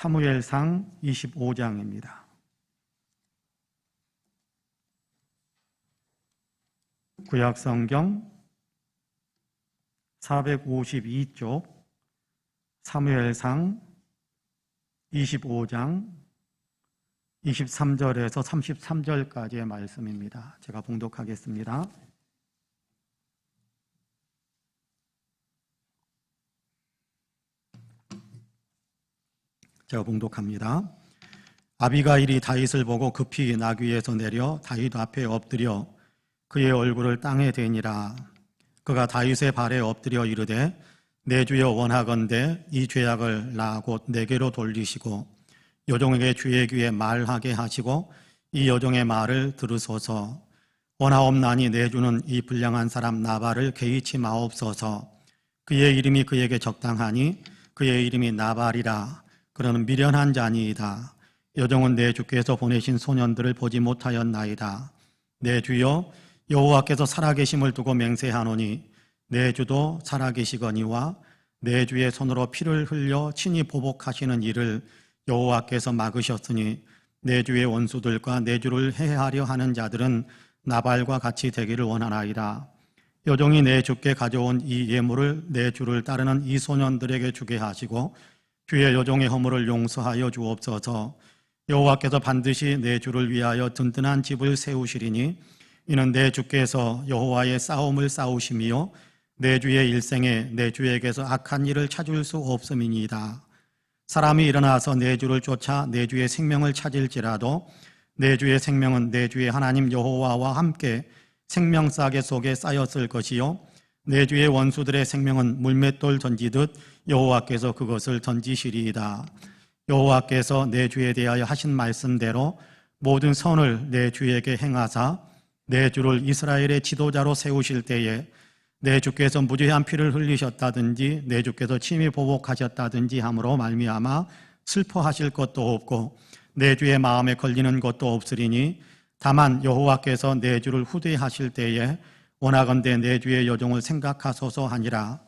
사무엘상 25장입니다. 구약성경 452쪽 사무엘상 25장 23절에서 33절까지의 말씀입니다. 제가 봉독하겠습니다. 제가 봉독합니다. 아비가일이 다윗을 보고 급히 나귀에서 내려 다윗 앞에 엎드려 그의 얼굴을 땅에 대니라. 그가 다윗의 발에 엎드려 이르되 내 주여 원하건대 이 죄악을 나 곧 내게로 돌리시고 여종에게 주의 귀에 말하게 하시고 이 여종의 말을 들으소서. 원하옵나니 내 주는 이 불량한 사람 나발을 개의치 마옵소서. 그의 이름이 그에게 적당하니 그의 이름이 나발이라. 그는 미련한 자니이다. 여종은 내 주께서 보내신 소년들을 보지 못하였나이다. 내 주여 여호와께서 살아계심을 두고 맹세하노니 내 주도 살아계시거니와 내 주의 손으로 피를 흘려 친히 보복하시는 일을 여호와께서 막으셨으니 내 주의 원수들과 내 주를 해하려 하는 자들은 나발과 같이 되기를 원하나이다. 여종이 내 주께 가져온 이 예물을 내 주를 따르는 이 소년들에게 주게 하시고 주의 여종의 허물을 용서하여 주옵소서. 여호와께서 반드시 내 주를 위하여 든든한 집을 세우시리니 이는 내 주께서 여호와의 싸움을 싸우심이요 내 주의 일생에 내 주에게서 악한 일을 찾을 수 없음이니이다. 사람이 일어나서 내 주를 쫓아 내 주의 생명을 찾을지라도 내 주의 생명은 내 주의 하나님 여호와와 함께 생명싸개 속에 쌓였을 것이요 내 주의 원수들의 생명은 물맷돌 던지듯 여호와께서 그것을 던지시리이다. 여호와께서 내 주에 대하여 하신 말씀대로 모든 선을 내 주에게 행하사 내 주를 이스라엘의 지도자로 세우실 때에 내 주께서 무죄한 피를 흘리셨다든지 내 주께서 침이 보복하셨다든지 함으로 말미암아 슬퍼하실 것도 없고 내 주의 마음에 걸리는 것도 없으리니 다만 여호와께서 내 주를 후대하실 때에 원하건대 내 주의 여종을 생각하소서 하니라.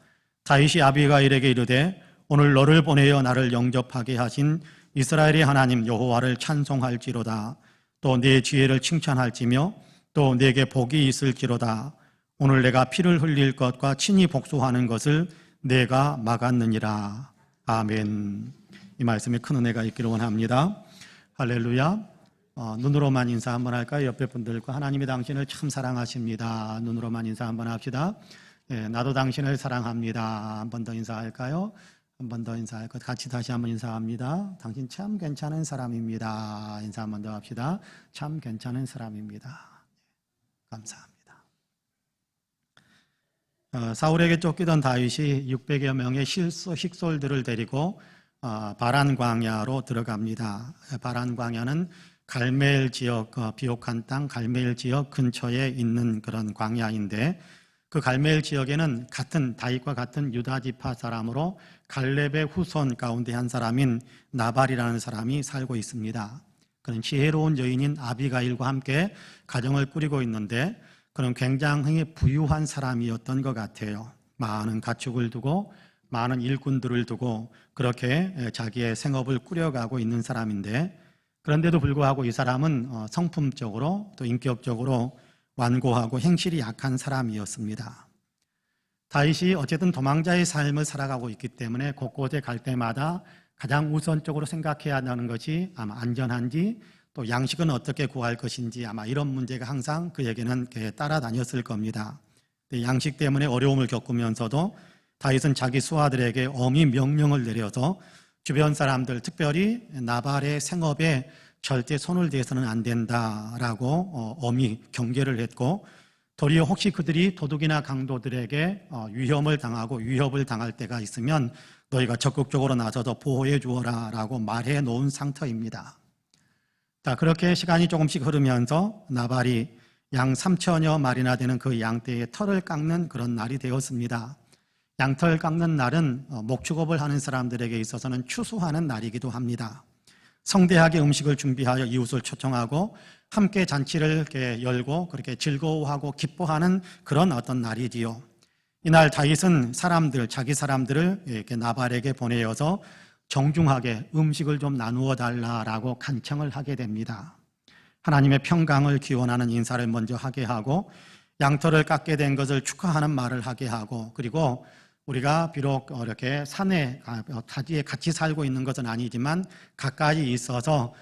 다윗이 아비가일에게 이르되 오늘 너를 보내어 나를 영접하게 하신 이스라엘의 하나님 여호와를 찬송할지로다. 또 네 지혜를 칭찬할지며 또 네게 복이 있을지로다. 오늘 내가 피를 흘릴 것과 친히 복수하는 것을 내가 막았느니라. 아멘. 이 말씀에 큰 은혜가 있기를 원합니다. 할렐루야. 눈으로만 인사 한번 할까요? 옆에 분들과 하나님이 당신을 참 사랑하십니다. 눈으로만 인사 한번 합시다. 나도 당신을 사랑합니다. 한 번 더 인사할까요? 한 번 더 인사할 것 같이 다시 한번 인사합니다. 당신 참 괜찮은 사람입니다. 인사 한번 더 합시다. 참 괜찮은 사람입니다. 감사합니다. 사울에게 쫓기던 다윗이 600여 명의 식솔들을 데리고 바란 광야로 들어갑니다. 바란 광야는 갈멜 지역, 비옥한 땅 갈멜 지역 근처에 있는 그런 광야인데 그 갈멜 지역에는 다윗과 같은 유다 지파 사람으로 갈렙의 후손 가운데 한 사람인 나발이라는 사람이 살고 있습니다. 그는 지혜로운 여인인 아비가일과 함께 가정을 꾸리고 있는데 그는 굉장히 부유한 사람이었던 것 같아요. 많은 가축을 두고 많은 일꾼들을 두고 그렇게 자기의 생업을 꾸려가고 있는 사람인데 그런데도 불구하고 이 사람은 성품적으로 또 인격적으로 완고하고 행실이 약한 사람이었습니다. 다윗이 어쨌든 도망자의 삶을 살아가고 있기 때문에 곳곳에 갈 때마다 가장 우선적으로 생각해야 하는 것이 아마 안전한지 또 양식은 어떻게 구할 것인지 아마 이런 문제가 항상 그에게는 따라다녔을 겁니다. 양식 때문에 어려움을 겪으면서도 다윗은 자기 수하들에게 엄히 명령을 내려서 주변 사람들 특별히 나발의 생업에 절대 손을 대서는 안 된다라고 엄히 경계를 했고 도리어 혹시 그들이 도둑이나 강도들에게 위험을 당하고 위협을 당할 때가 있으면 너희가 적극적으로 나서서 보호해 주어라 라고 말해 놓은 상태입니다. 자, 그렇게 시간이 조금씩 흐르면서 나발이 양 3천여 마리나 되는 그 양떼의 털을 깎는 그런 날이 되었습니다. 양털 깎는 날은 목축업을 하는 사람들에게 있어서는 추수하는 날이기도 합니다. 성대하게 음식을 준비하여 이웃을 초청하고 함께 잔치를 이렇게 열고 그렇게 즐거워하고 기뻐하는 그런 어떤 날이지요. 이날 다윗은 자기 사람들을 이렇게 나발에게 보내어서 정중하게 음식을 좀 나누어 달라라고 간청을 하게 됩니다. 하나님의 평강을 기원하는 인사를 먼저 하게 하고 양털을 깎게 된 것을 축하하는 말을 하게 하고, 그리고 우리가 비록 이렇게 산에 타지에 같이 살고 있는 것은 아니지만 가까이 있어서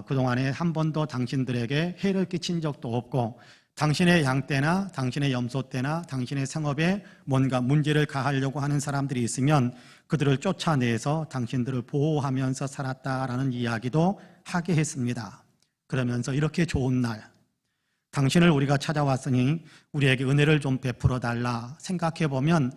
그동안에 한 번도 당신들에게 해를 끼친 적도 없고 당신의 양 떼나 당신의 염소 떼나 당신의 생업에 뭔가 문제를 가하려고 하는 사람들이 있으면 그들을 쫓아내서 당신들을 보호하면서 살았다라는 이야기도 하게 했습니다. 그러면서 이렇게 좋은 날, 당신을 우리가 찾아왔으니 우리에게 은혜를 좀 베풀어 달라. 생각해 보면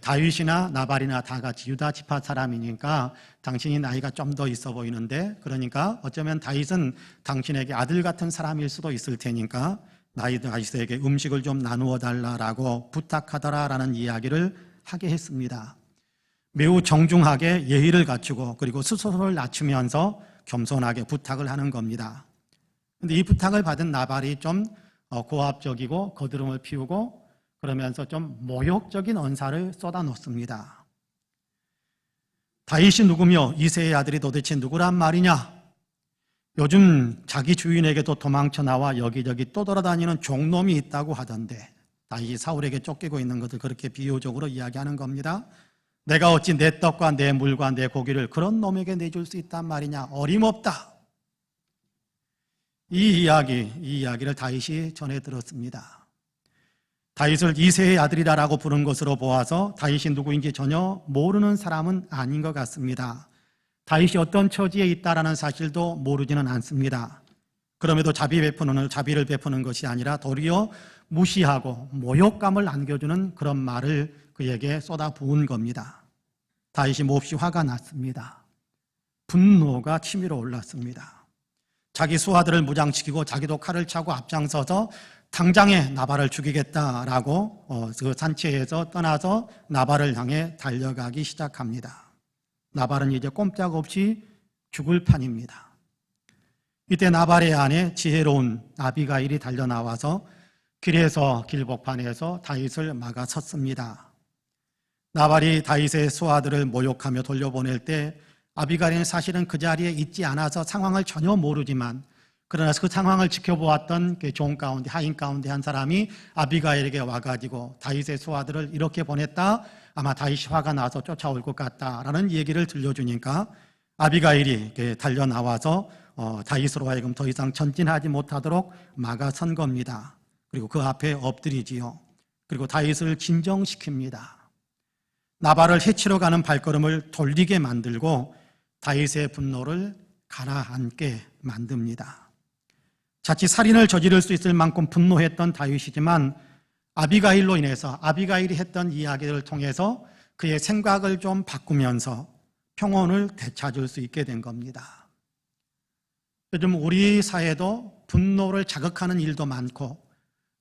다윗이나 나발이나 다 같이 유다 지파 사람이니까 당신이 나이가 좀 더 있어 보이는데, 그러니까 어쩌면 다윗은 당신에게 아들 같은 사람일 수도 있을 테니까 다윗에게 음식을 좀 나누어 달라라고 부탁하더라라는 이야기를 하게 했습니다. 매우 정중하게 예의를 갖추고 그리고 스스로를 낮추면서 겸손하게 부탁을 하는 겁니다. 근데 이 부탁을 받은 나발이 좀 고압적이고 거드름을 피우고 그러면서 좀 모욕적인 언사를 쏟아놓습니다. 다윗이 누구며 이새의 아들이 도대체 누구란 말이냐? 요즘 자기 주인에게도 도망쳐 나와 여기저기 떠돌아다니는 종놈이 있다고 하던데, 다윗이 사울에게 쫓기고 있는 것을 그렇게 비유적으로 이야기하는 겁니다. 내가 어찌 내 떡과 내 물과 내 고기를 그런 놈에게 내줄 수 있단 말이냐? 어림없다. 이 이야기를 다윗이 전해 들었습니다. 다윗을 이새의 아들이라고 부른 것으로 보아서 다윗이 누구인지 전혀 모르는 사람은 아닌 것 같습니다. 다윗이 어떤 처지에 있다라는 사실도 모르지는 않습니다. 그럼에도 자비를 베푸는 것이 아니라 도리어 무시하고 모욕감을 안겨주는 그런 말을 그에게 쏟아부은 겁니다. 다윗이 몹시 화가 났습니다. 분노가 치밀어 올랐습니다. 자기 수하들을 무장시키고 자기도 칼을 차고 앞장서서 당장에 나발을 죽이겠다라고 그 산채에서 떠나서 나발을 향해 달려가기 시작합니다. 나발은 이제 꼼짝없이 죽을 판입니다. 이때 나발의 아내 지혜로운 아비가일이 달려나와서 길에서 길복판에서 다윗을 막아섰습니다. 나발이 다윗의 수하들을 모욕하며 돌려보낼 때 아비가일은 사실은 그 자리에 있지 않아서 상황을 전혀 모르지만, 그러나 그 상황을 지켜보았던 그 종 가운데, 하인 가운데 한 사람이 아비가일에게 와가지고 다윗의 수하들을 이렇게 보냈다, 아마 다윗이 화가 나서 쫓아올 것 같다라는 얘기를 들려주니까 아비가일이 달려나와서 다윗으로 하여금 더 이상 전진하지 못하도록 막아선 겁니다. 그리고 그 앞에 엎드리지요. 그리고 다윗을 진정시킵니다. 나발을 해치러 가는 발걸음을 돌리게 만들고 다윗의 분노를 가라앉게 만듭니다. 자칫 살인을 저지를 수 있을 만큼 분노했던 다윗이지만 아비가일로 인해서 아비가일이 했던 이야기를 통해서 그의 생각을 좀 바꾸면서 평온을 되찾을 수 있게 된 겁니다. 요즘 우리 사회도 분노를 자극하는 일도 많고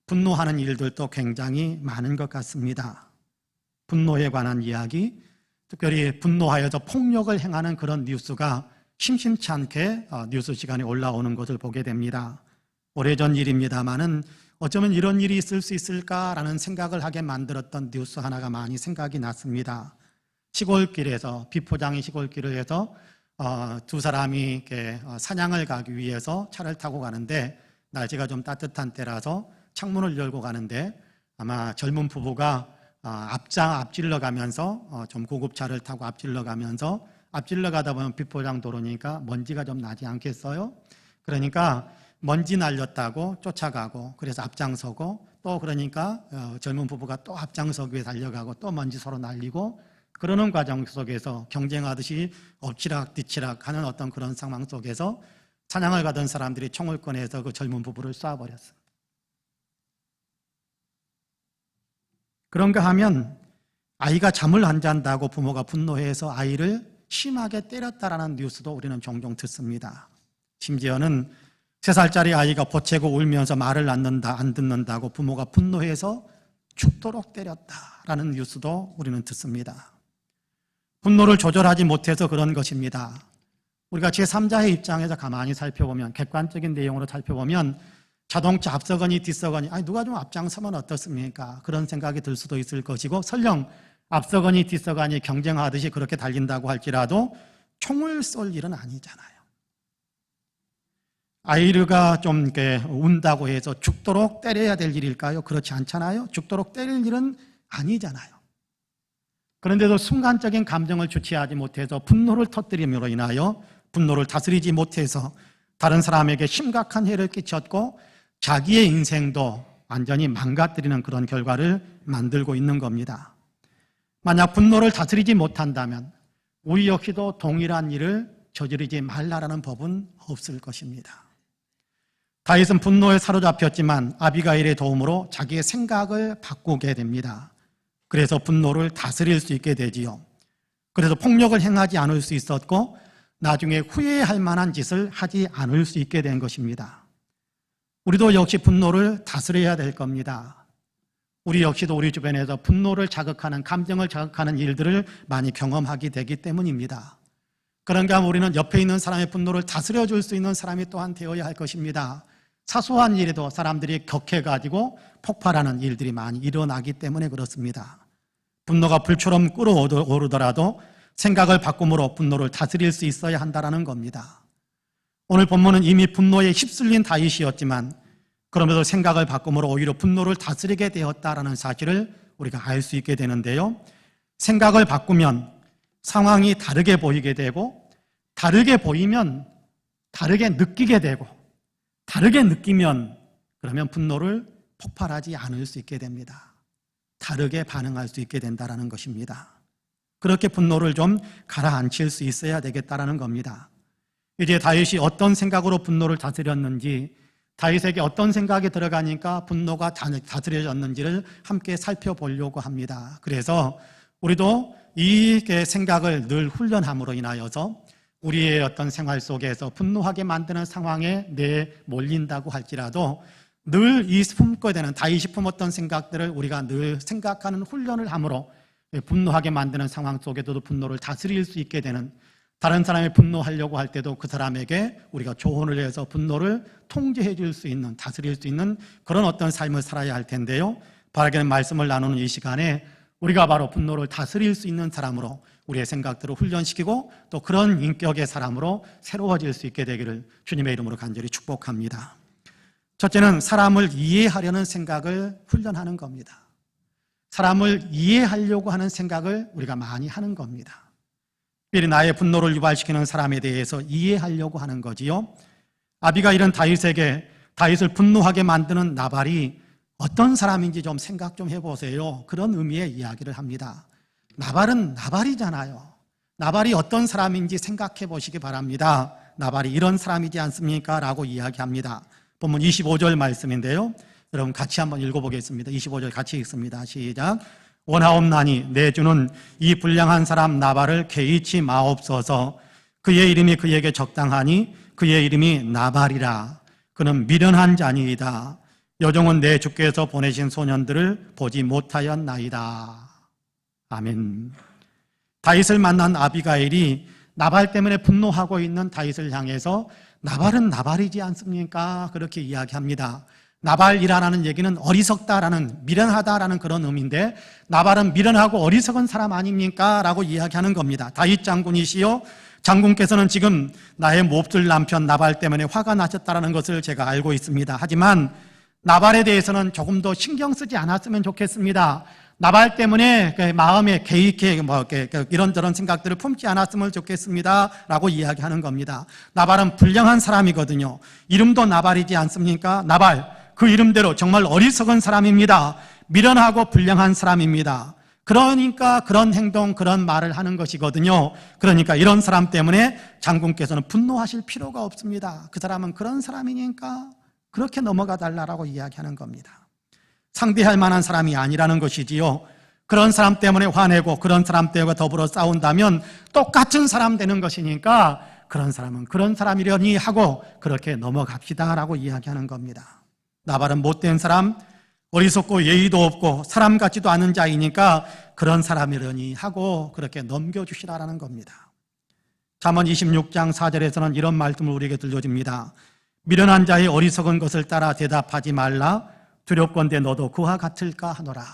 분노하는 일들도 굉장히 많은 것 같습니다. 분노에 관한 이야기, 특별히 분노하여서 폭력을 행하는 그런 뉴스가 심심치 않게 뉴스 시간에 올라오는 것을 보게 됩니다. 오래전 일입니다마는 어쩌면 이런 일이 있을 수 있을까라는 생각을 하게 만들었던 뉴스 하나가 많이 생각이 났습니다. 시골길에서, 비포장의 시골길을 해서 두 사람이 이렇게 사냥을 가기 위해서 차를 타고 가는데 날씨가 좀 따뜻한 때라서 창문을 열고 가는데 아마 젊은 부부가 앞질러 가면서 좀 고급차를 타고 앞질러 가면서 앞질러 가다 보면 비포장 도로니까 먼지가 좀 나지 않겠어요? 그러니까 먼지 날렸다고 쫓아가고, 그래서 앞장서고, 또 그러니까 젊은 부부가 또 앞장서기 위해 달려가고 또 먼지 서로 날리고, 그러는 과정 속에서 경쟁하듯이 엎치락 뒤치락 하는 어떤 그런 상황 속에서 사냥을 가던 사람들이 총을 꺼내서 그 젊은 부부를 쏴버렸어요. 그런가 하면 아이가 잠을 안 잔다고 부모가 분노해서 아이를 심하게 때렸다라는 뉴스도 우리는 종종 듣습니다. 심지어는 3살짜리 아이가 보채고 울면서 말을 안 듣는다고 부모가 분노해서 죽도록 때렸다라는 뉴스도 우리는 듣습니다. 분노를 조절하지 못해서 그런 것입니다. 우리가 제3자의 입장에서 가만히 살펴보면, 객관적인 내용으로 살펴보면 자동차 앞서거니 뒤서거니 누가 좀 앞장서면 어떻습니까? 그런 생각이 들 수도 있을 것이고, 설령 앞서거니 뒤서거니 경쟁하듯이 그렇게 달린다고 할지라도 누가 좀 앞장서면 어떻습니까? 그런 생각이 들 수도 있을 것이고, 설령 앞서거니 뒤서거니 경쟁하듯이 그렇게 달린다고 할지라도 누가 좀 앞장서면 어떻습니까? 그런 생각이 들 수도 있을 것이고, 설령 앞서거니 뒤서거니 경쟁하듯이 그렇게 달린다고 할지라도 총을 쏠 일은 아니잖아요. 아이가 좀 이렇게 운다고 해서 죽도록 때려야 될 일일까요? 그렇지 않잖아요. 죽도록 때릴 일은 아니잖아요. 그런데도 순간적인 감정을 주체하지 못해서 분노를 터뜨림으로 인하여 분노를 다스리지 못해서 다른 사람에게 심각한 해를 끼쳤고 자기의 인생도 완전히 망가뜨리는 그런 결과를 만들고 있는 겁니다. 만약 분노를 다스리지 못한다면 우리 역시도 동일한 일을 저지르지 말라라는 법은 없을 것입니다. 다윗은 분노에 사로잡혔지만 아비가일의 도움으로 자기의 생각을 바꾸게 됩니다. 그래서 분노를 다스릴 수 있게 되지요. 그래서 폭력을 행하지 않을 수 있었고 나중에 후회할 만한 짓을 하지 않을 수 있게 된 것입니다. 우리도 역시 분노를 다스려야 될 겁니다. 우리 역시도 우리 주변에서 분노를 자극하는, 감정을 자극하는 일들을 많이 경험하게 되기 때문입니다. 그런가 하면 우리는 옆에 있는 사람의 분노를 다스려줄 수 있는 사람이 또한 되어야 할 것입니다. 사소한 일에도 사람들이 격해가지고 폭발하는 일들이 많이 일어나기 때문에 그렇습니다. 분노가 불처럼 끓어오르더라도 생각을 바꿈으로 분노를 다스릴 수 있어야 한다는 겁니다. 오늘 본문은 이미 분노에 휩쓸린 다윗이었지만 그럼에도 생각을 바꿈으로 오히려 분노를 다스리게 되었다는 사실을 우리가 알 수 있게 되는데요. 생각을 바꾸면 상황이 다르게 보이게 되고 다르게 보이면 다르게 느끼게 되고 다르게 느끼면 그러면 분노를 폭발하지 않을 수 있게 됩니다. 다르게 반응할 수 있게 된다는 것입니다. 그렇게 분노를 좀 가라앉힐 수 있어야 되겠다는 겁니다. 이제 다윗이 어떤 생각으로 분노를 다스렸는지, 다윗에게 어떤 생각이 들어가니까 분노가 다스려졌는지를 함께 살펴보려고 합니다. 그래서 우리도 이 생각을 늘 훈련함으로 인하여서 우리의 어떤 생활 속에서 분노하게 만드는 상황에 내몰린다고 할지라도 늘 이 품게 되는, 다윗이 품었던 생각들을 우리가 늘 생각하는 훈련을 함으로 분노하게 만드는 상황 속에서도 분노를 다스릴 수 있게 되는, 다른 사람이 분노하려고 할 때도 그 사람에게 우리가 조언을 해서 분노를 통제해 줄 수 있는, 다스릴 수 있는 그런 어떤 삶을 살아야 할 텐데요. 바라기는 말씀을 나누는 이 시간에 우리가 바로 분노를 다스릴 수 있는 사람으로 우리의 생각들을 훈련시키고 또 그런 인격의 사람으로 새로워질 수 있게 되기를 주님의 이름으로 간절히 축복합니다. 첫째는 사람을 이해하려는 생각을 훈련하는 겁니다. 사람을 이해하려고 하는 생각을 우리가 많이 하는 겁니다. 특별히 나의 분노를 유발시키는 사람에 대해서 이해하려고 하는 거지요. 아비가일은 다윗을 분노하게 만드는 나발이 어떤 사람인지 좀 생각 좀 해보세요. 그런 의미의 이야기를 합니다. 나발은 나발이잖아요. 나발이 어떤 사람인지 생각해 보시기 바랍니다. 나발이 이런 사람이지 않습니까? 라고 이야기합니다. 본문 25절 말씀인데요. 여러분 같이 한번 읽어보겠습니다. 25절 같이 읽습니다. 시작. 원하옵나니 내 주는 이 불량한 사람 나발을 개의치 마옵소서. 그의 이름이 그에게 적당하니 그의 이름이 나발이라. 그는 미련한 자니이다. 여종은 내 주께서 보내신 소년들을 보지 못하였나이다. 아멘. 다윗을 만난 아비가일이 나발 때문에 분노하고 있는 다윗을 향해서 나발은 나발이지 않습니까? 그렇게 이야기합니다. 나발이라는 얘기는 어리석다라는, 미련하다라는 그런 의미인데 나발은 미련하고 어리석은 사람 아닙니까? 라고 이야기하는 겁니다. 다윗 장군이시요, 장군께서는 지금 나의 몹쓸 남편 나발 때문에 화가 나셨다는 것을 제가 알고 있습니다. 하지만 나발에 대해서는 조금 더 신경 쓰지 않았으면 좋겠습니다. 나발 때문에 마음에 개의케 이런저런 생각들을 품지 않았으면 좋겠습니다. 라고 이야기하는 겁니다. 나발은 불량한 사람이거든요. 이름도 나발이지 않습니까? 나발, 그 이름대로 정말 어리석은 사람입니다. 미련하고 불량한 사람입니다. 그러니까 그런 행동, 그런 말을 하는 것이거든요. 그러니까 이런 사람 때문에 장군께서는 분노하실 필요가 없습니다. 그 사람은 그런 사람이니까 그렇게 넘어가 달라고 이야기하는 겁니다. 상대할 만한 사람이 아니라는 것이지요. 그런 사람 때문에 화내고 그런 사람 때문에 더불어 싸운다면 똑같은 사람 되는 것이니까 그런 사람은 그런 사람이려니 하고 그렇게 넘어갑시다라고 이야기하는 겁니다. 나발은 못된 사람, 어리석고 예의도 없고 사람 같지도 않은 자이니까 그런 사람이려니 하고 그렇게 넘겨주시라라는 겁니다. 잠언 26장 4절에서는 이런 말씀을 우리에게 들려줍니다. 미련한 자의 어리석은 것을 따라 대답하지 말라. 두렵건대 너도 그와 같을까 하노라.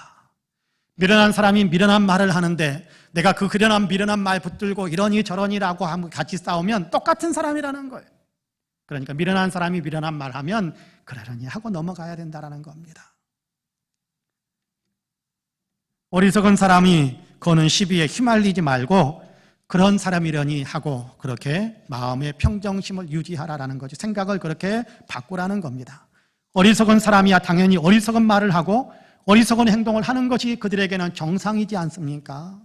미련한 사람이 미련한 말을 하는데 내가 그 미련한 말 붙들고 이러니 저러니라고 하면 같이 싸우면 똑같은 사람이라는 거예요. 그러니까 미련한 사람이 미련한 말 하면 그러려니 하고 넘어가야 된다는 겁니다. 어리석은 사람이 거는 시비에 휘말리지 말고 그런 사람이려니 하고 그렇게 마음의 평정심을 유지하라는 거죠. 생각을 그렇게 바꾸라는 겁니다. 어리석은 사람이야 당연히 어리석은 말을 하고 어리석은 행동을 하는 것이 그들에게는 정상이지 않습니까?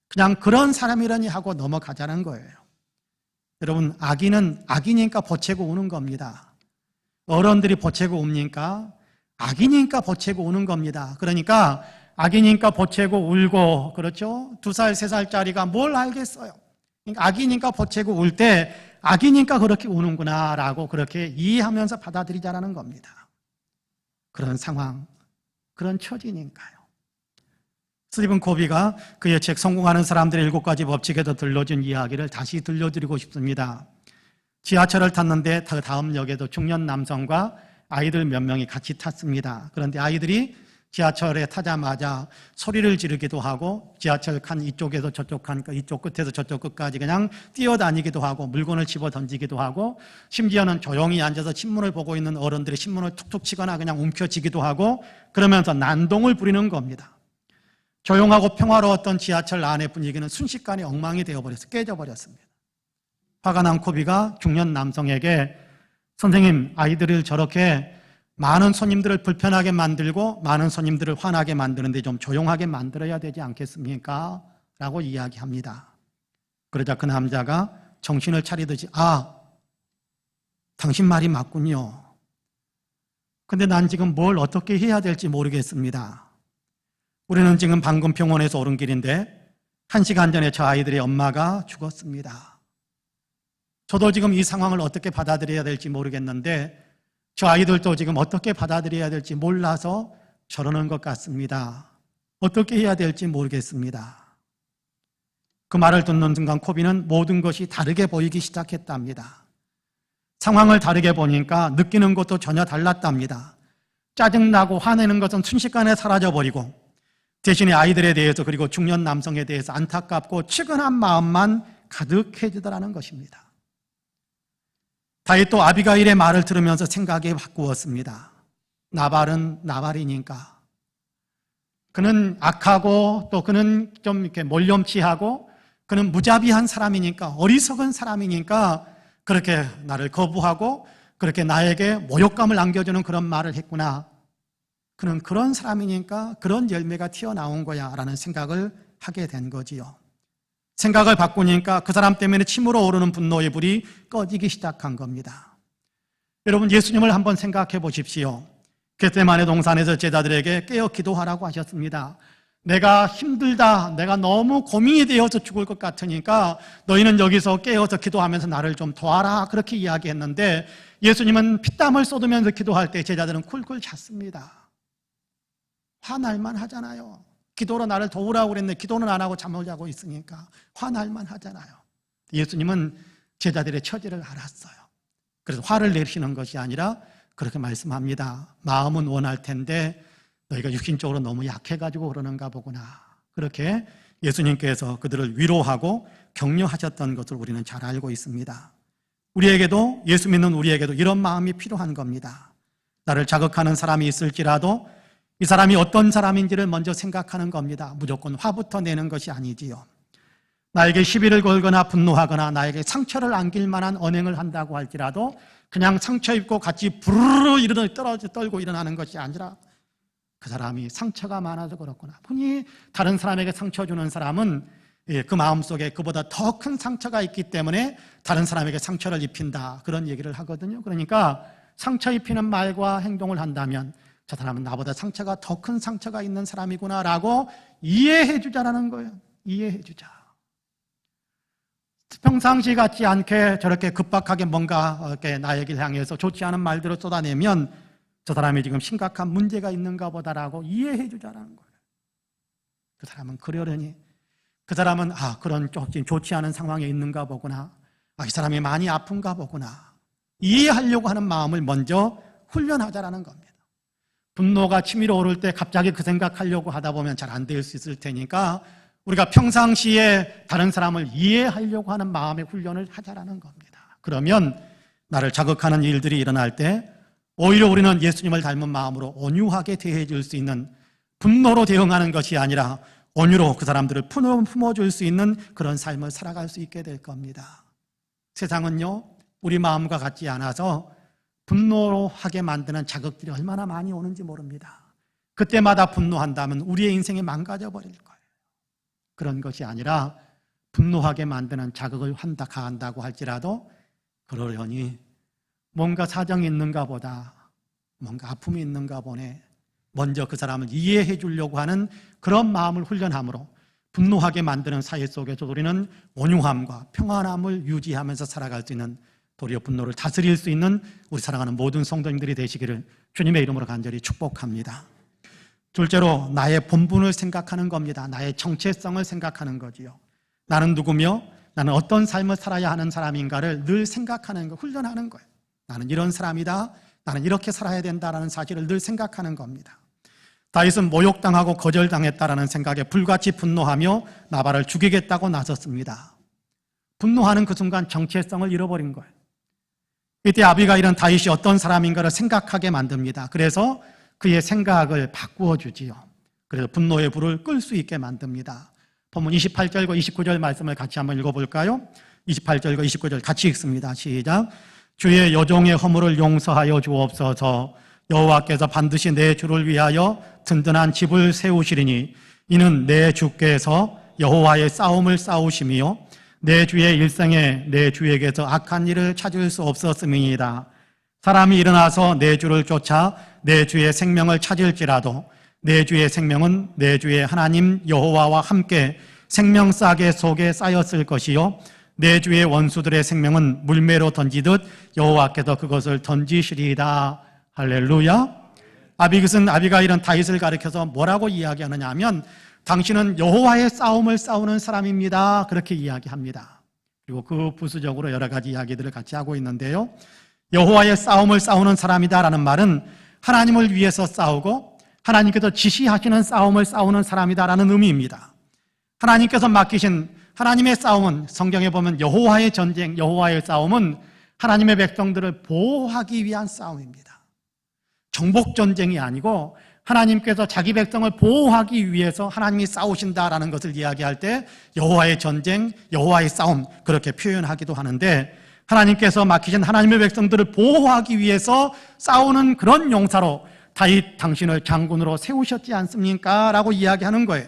그냥 그런 사람이려니 하고 넘어가자는 거예요. 여러분, 악인은 악이니까 보채고 우는 겁니다. 어른들이 보채고 웁니까? 악이니까 보채고 우는 겁니다. 그러니까 악이니까 보채고 울고, 그렇죠? 2살, 3살짜리가 뭘 알겠어요? 그러니까 악이니까 보채고 울 때 악이니까 그렇게 우는구나 라고 그렇게 이해하면서 받아들이자라는 겁니다. 그런 상황, 그런 처지니까요. 스티븐 코비가 그의 책 성공하는 사람들의 7가지 법칙에서 들려준 이야기를 다시 들려드리고 싶습니다. 지하철을 탔는데 다음 역에도 중년 남성과 아이들 몇 명이 같이 탔습니다. 그런데 아이들이 지하철에 타자마자 소리를 지르기도 하고 지하철 칸 이쪽에서 저쪽 칸, 이쪽 끝에서 저쪽 끝까지 그냥 뛰어다니기도 하고 물건을 집어 던지기도 하고 심지어는 조용히 앉아서 신문을 보고 있는 어른들이 신문을 툭툭 치거나 그냥 움켜쥐기도 하고 그러면서 난동을 부리는 겁니다. 조용하고 평화로웠던 지하철 안의 분위기는 순식간에 엉망이 되어버렸어요. 깨져버렸습니다. 화가 난 코비가 중년 남성에게 선생님, 아이들을 저렇게 많은 손님들을 불편하게 만들고 많은 손님들을 화나게 만드는데 좀 조용하게 만들어야 되지 않겠습니까? 라고 이야기합니다. 그러자 그 남자가 정신을 차리듯이 당신 말이 맞군요. 근데 난 지금 뭘 어떻게 해야 될지 모르겠습니다. 우리는 지금 방금 병원에서 오른 길인데 1시간 전에 저 아이들의 엄마가 죽었습니다. 저도 지금 이 상황을 어떻게 받아들여야 될지 모르겠는데 저 아이들도 지금 어떻게 받아들여야 될지 몰라서 저러는 것 같습니다. 어떻게 해야 될지 모르겠습니다. 그 말을 듣는 순간 코비는 모든 것이 다르게 보이기 시작했답니다. 상황을 다르게 보니까 느끼는 것도 전혀 달랐답니다. 짜증나고 화내는 것은 순식간에 사라져버리고 대신에 아이들에 대해서 그리고 중년 남성에 대해서 안타깝고 측은한 마음만 가득해지더라는 것입니다. 다윗도 아비가일의 말을 들으면서 생각이 바꾸었습니다. 나발은 나발이니까. 그는 악하고 또 그는 좀 이렇게 몰염치하고 그는 무자비한 사람이니까 어리석은 사람이니까 그렇게 나를 거부하고 그렇게 나에게 모욕감을 안겨주는 그런 말을 했구나. 그는 그런 사람이니까 그런 열매가 튀어나온 거야 라는 생각을 하게 된 거지요. 생각을 바꾸니까 그 사람 때문에 침으로 오르는 분노의 불이 꺼지기 시작한 겁니다. 여러분, 예수님을 한번 생각해 보십시오. 겟세마네 동산에서 제자들에게 깨어 기도하라고 하셨습니다. 내가 힘들다, 내가 너무 고민이 되어서 죽을 것 같으니까 너희는 여기서 깨어서 기도하면서 나를 좀 도와라, 그렇게 이야기했는데 예수님은 피땀을 쏟으면서 기도할 때 제자들은 쿨쿨 잤습니다. 화날만 하잖아요. 기도로 나를 도우라고 그랬는데 기도는 안 하고 잠을 자고 있으니까 화날만 하잖아요. 예수님은 제자들의 처지를 알았어요. 그래서 화를 내시는 것이 아니라 그렇게 말씀합니다. 마음은 원할 텐데 너희가 육신적으로 너무 약해가지고 그러는가 보구나. 그렇게 예수님께서 그들을 위로하고 격려하셨던 것을 우리는 잘 알고 있습니다. 우리에게도, 예수 믿는 우리에게도 이런 마음이 필요한 겁니다. 나를 자극하는 사람이 있을지라도 이 사람이 어떤 사람인지를 먼저 생각하는 겁니다. 무조건 화부터 내는 것이 아니지요. 나에게 시비를 걸거나 분노하거나 나에게 상처를 안길 만한 언행을 한다고 할지라도 그냥 상처 입고 같이 부르르 떨고 일어나는 것이 아니라 그 사람이 상처가 많아서 그렇구나. 분이 다른 사람에게 상처 주는 사람은 그 마음속에 그보다 더 큰 상처가 있기 때문에 다른 사람에게 상처를 입힌다, 그런 얘기를 하거든요. 그러니까 상처 입히는 말과 행동을 한다면 저 사람은 나보다 상처가 더 큰 상처가 있는 사람이구나 라고 이해해 주자라는 거예요. 이해해 주자. 평상시 같지 않게 저렇게 급박하게 뭔가 이렇게 나에게 향해서 좋지 않은 말들을 쏟아내면 저 사람이 지금 심각한 문제가 있는가 보다라고 이해해 주자라는 거예요. 그 사람은 그러려니, 그 사람은 그런 조금 좋지 않은 상황에 있는가 보구나, 이 사람이 많이 아픈가 보구나, 이해하려고 하는 마음을 먼저 훈련하자라는 겁니다. 분노가 치밀어 오를 때 갑자기 그 생각하려고 하다 보면 잘 안 될 수 있을 테니까 우리가 평상시에 다른 사람을 이해하려고 하는 마음의 훈련을 하자라는 겁니다. 그러면 나를 자극하는 일들이 일어날 때 오히려 우리는 예수님을 닮은 마음으로 온유하게 대해줄 수 있는, 분노로 대응하는 것이 아니라 온유로 그 사람들을 품어줄 수 있는 그런 삶을 살아갈 수 있게 될 겁니다. 세상은요, 우리 마음과 같지 않아서 분노로 하게 만드는 자극들이 얼마나 많이 오는지 모릅니다. 그때마다 분노한다면 우리의 인생이 망가져 버릴 거예요. 그런 것이 아니라 분노하게 만드는 자극을 가한다고 할지라도 그러려니 뭔가 사정이 있는가 보다, 뭔가 아픔이 있는가 보네, 먼저 그 사람을 이해해 주려고 하는 그런 마음을 훈련함으로 분노하게 만드는 사회 속에서 우리는 온유함과 평안함을 유지하면서 살아갈 수 있는, 도리어 분노를 다스릴 수 있는 우리 사랑하는 모든 성도님들이 되시기를 주님의 이름으로 간절히 축복합니다. 둘째로 나의 본분을 생각하는 겁니다. 나의 정체성을 생각하는 거지요. 나는 누구며 나는 어떤 삶을 살아야 하는 사람인가를 늘 생각하는 거, 훈련하는 거예요. 나는 이런 사람이다, 나는 이렇게 살아야 된다라는 사실을 늘 생각하는 겁니다. 다윗은 모욕당하고 거절당했다라는 생각에 불같이 분노하며 나발을 죽이겠다고 나섰습니다. 분노하는 그 순간 정체성을 잃어버린 거예요. 이때 아비가일은 다윗이 어떤 사람인가를 생각하게 만듭니다. 그래서 그의 생각을 바꾸어 주지요. 그래서 분노의 불을 끌 수 있게 만듭니다. 본문 28절과 29절 말씀을 같이 한번 읽어볼까요? 28절과 29절 같이 읽습니다. 시작. 주의 여종의 허물을 용서하여 주옵소서. 여호와께서 반드시 내 주를 위하여 든든한 집을 세우시리니 이는 내 주께서 여호와의 싸움을 싸우심이요 내 주의 일생에 내 주에게서 악한 일을 찾을 수 없었음이니이다. 사람이 일어나서 내 주를 쫓아 내 주의 생명을 찾을지라도 내 주의 생명은 내 주의 하나님 여호와와 함께 생명싸개 속에 쌓였을 것이요 내 주의 원수들의 생명은 물매로 던지듯 여호와께서 그것을 던지시리이다. 할렐루야. 아비가일은 다윗을 가리켜서 뭐라고 이야기하느냐 하면 당신은 여호와의 싸움을 싸우는 사람입니다, 그렇게 이야기합니다. 그리고 그 부수적으로 여러 가지 이야기들을 같이 하고 있는데요, 여호와의 싸움을 싸우는 사람이다라는 말은 하나님을 위해서 싸우고 하나님께서 지시하시는 싸움을 싸우는 사람이다라는 의미입니다. 하나님께서 맡기신 하나님의 싸움은, 성경에 보면 여호와의 전쟁, 여호와의 싸움은 하나님의 백성들을 보호하기 위한 싸움입니다. 정복전쟁이 아니고 하나님께서 자기 백성을 보호하기 위해서 하나님이 싸우신다라는 것을 이야기할 때 여호와의 전쟁, 여호와의 싸움 그렇게 표현하기도 하는데, 하나님께서 맡기신 하나님의 백성들을 보호하기 위해서 싸우는 그런 용사로 다윗 당신을 장군으로 세우셨지 않습니까? 라고 이야기하는 거예요.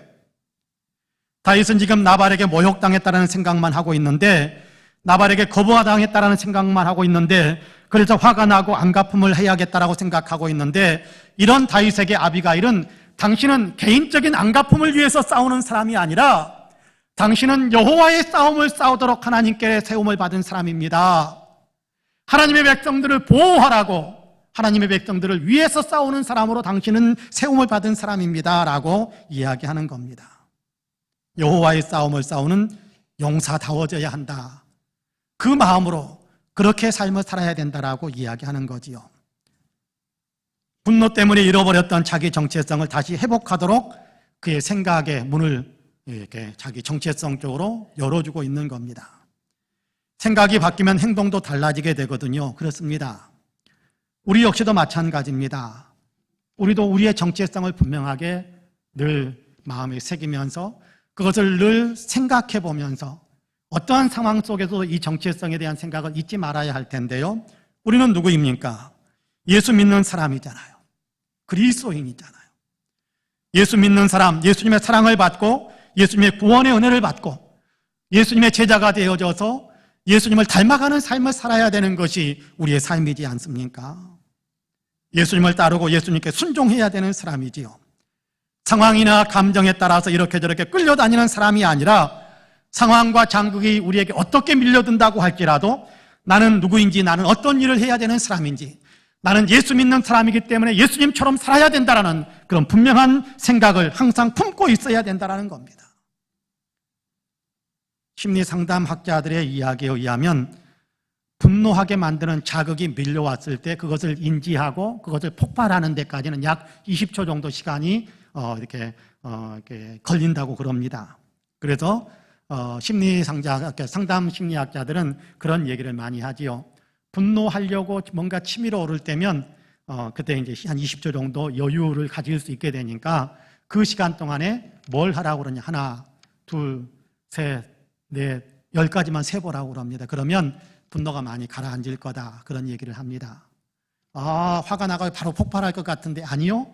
다윗은 지금 나발에게 모욕당했다는 생각만 하고 있는데, 나발에게 거부당했다는 생각만 하고 있는데, 그래서 화가 나고 안갚음을 해야겠다라고 생각하고 있는데, 이런 다윗에게 아비가일은 당신은 개인적인 안갚음을 위해서 싸우는 사람이 아니라 당신은 여호와의 싸움을 싸우도록 하나님께 세움을 받은 사람입니다. 하나님의 백성들을 보호하라고, 하나님의 백성들을 위해서 싸우는 사람으로 당신은 세움을 받은 사람입니다 라고 이야기하는 겁니다. 여호와의 싸움을 싸우는 용사다워져야 한다, 그 마음으로 그렇게 삶을 살아야 된다라고 이야기하는 거지요. 분노 때문에 잃어버렸던 자기 정체성을 다시 회복하도록 그의 생각의 문을 이렇게 자기 정체성 쪽으로 열어주고 있는 겁니다. 생각이 바뀌면 행동도 달라지게 되거든요. 그렇습니다. 우리 역시도 마찬가지입니다. 우리도 우리의 정체성을 분명하게 늘 마음에 새기면서 그것을 늘 생각해 보면서 어떠한 상황 속에서도 이 정체성에 대한 생각을 잊지 말아야 할 텐데요, 우리는 누구입니까? 예수 믿는 사람이잖아요. 그리스도인이잖아요. 예수 믿는 사람, 예수님의 사랑을 받고 예수님의 구원의 은혜를 받고 예수님의 제자가 되어져서 예수님을 닮아가는 삶을 살아야 되는 것이 우리의 삶이지 않습니까? 예수님을 따르고 예수님께 순종해야 되는 사람이지요. 상황이나 감정에 따라서 이렇게 저렇게 끌려다니는 사람이 아니라 상황과 장극이 우리에게 어떻게 밀려든다고 할지라도 나는 누구인지, 나는 어떤 일을 해야 되는 사람인지, 나는 예수 믿는 사람이기 때문에 예수님처럼 살아야 된다는 그런 분명한 생각을 항상 품고 있어야 된다는 겁니다. 심리상담학자들의 이야기에 의하면 분노하게 만드는 자극이 밀려왔을 때 그것을 인지하고 그것을 폭발하는 데까지는 약 20초 정도 시간이 이렇게 걸린다고 그럽니다. 그래서 상담 심리학자들은 그런 얘기를 많이 하지요. 분노하려고 뭔가 치밀어 오를 때면 그때 이제 한 20초 정도 여유를 가질 수 있게 되니까 그 시간 동안에 뭘 하라고 그러냐. 하나, 둘, 셋, 넷, 10까지만 세보라고 그럽니다. 그러면 분노가 많이 가라앉을 거다. 그런 얘기를 합니다. 화가 나고 바로 폭발할 것 같은데 아니요.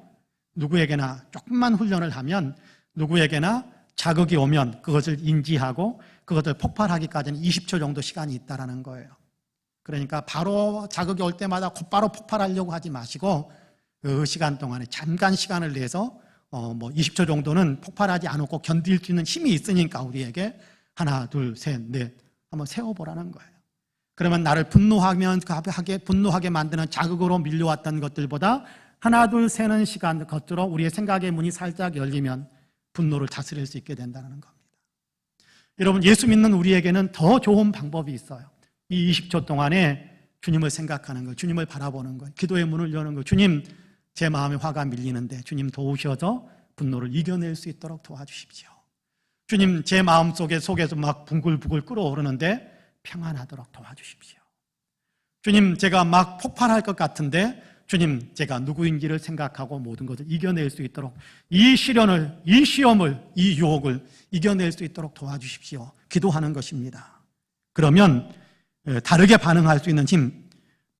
누구에게나 조금만 훈련을 하면 누구에게나 자극이 오면 그것을 인지하고 그것을 폭발하기까지는 20초 정도 시간이 있다는 거예요. 그러니까 바로 자극이 올 때마다 곧바로 폭발하려고 하지 마시고 그 시간 동안에 잠깐 시간을 내서 20초 정도는 폭발하지 않고 견딜 수 있는 힘이 있으니까 우리에게 하나, 둘, 셋, 넷 한번 세워보라는 거예요. 그러면 나를 분노하게 만드는 자극으로 밀려왔던 것들보다 하나, 둘, 세는 시간 겉으로 우리의 생각의 문이 살짝 열리면 분노를 다스릴 수 있게 된다는 겁니다. 여러분, 예수 믿는 우리에게는 더 좋은 방법이 있어요. 이 20초 동안에 주님을 생각하는 거, 주님을 바라보는 거, 기도의 문을 여는 거. 주님, 제 마음에 화가 밀리는데 주님 도우셔서 분노를 이겨낼 수 있도록 도와주십시오. 주님, 제 마음 속에서 막 붕글붕글 끓어오르는데 평안하도록 도와주십시오. 주님, 제가 막 폭발할 것 같은데 주님, 제가 누구인지를 생각하고 모든 것을 이겨낼 수 있도록 이 시련을, 이 시험을, 이 유혹을 이겨낼 수 있도록 도와주십시오. 기도하는 것입니다. 그러면 다르게 반응할 수 있는 힘,